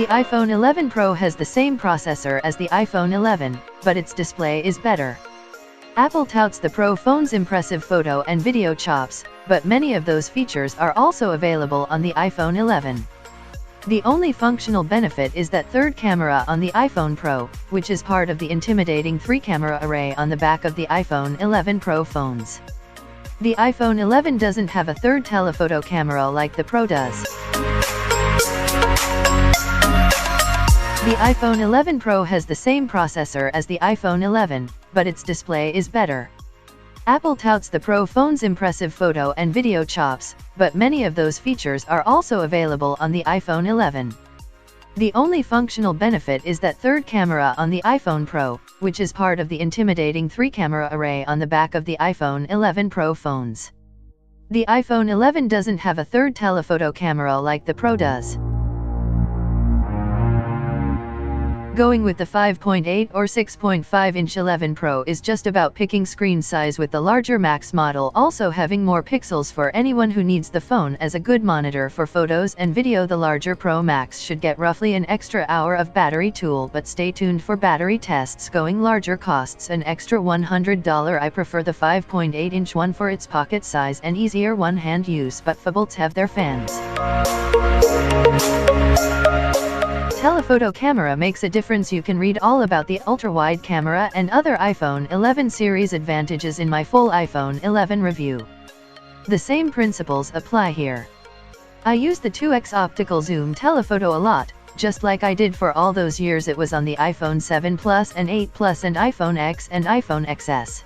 iPhone 11 Pro has the same processor as the iPhone 11, but its display is better. Apple touts the Pro phone's impressive photo and video chops, but many of those features are also available on the iPhone 11. The only functional benefit is that third camera on the iPhone Pro, which is part of the intimidating 3-camera array on the back of the iPhone 11 Pro phones. The iPhone 11 doesn't have a third telephoto camera like the Pro does. The iPhone 11 Pro has the same processor as the iPhone 11, but its display is better. Apple touts the Pro phone's impressive photo and video chops, but many of those features are also available on the iPhone 11. The only functional benefit is that third camera on the iPhone Pro, which is part of the intimidating 3-camera array on the back of the iPhone 11 Pro phones. The iPhone 11 doesn't have a third telephoto camera like the Pro does. Going with the 5.8 or 6.5-inch 11 Pro is just about picking screen size, with the larger Max model also having more pixels for anyone who needs the phone as a good monitor for photos and video. The larger Pro Max should get roughly an extra hour of battery tool, but stay tuned for battery tests. Going larger costs an extra $100. I prefer the 5.8-inch one for its pocket size and easier one-hand use, but phones have their fans. Telephoto camera makes a difference. You can read all about the ultra-wide camera and other iPhone 11 series advantages in my full iPhone 11 review. The same principles apply here. I use the 2x optical zoom telephoto a lot, just like I did for all those years it was on the iPhone 7 Plus and 8 Plus and iPhone X and iPhone XS.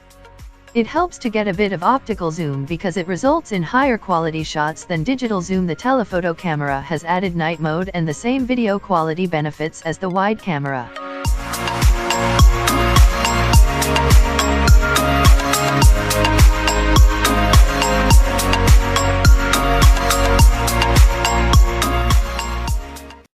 It helps to get a bit of optical zoom because it results in higher quality shots than digital zoom. The telephoto camera has added night mode and the same video quality benefits as the wide camera.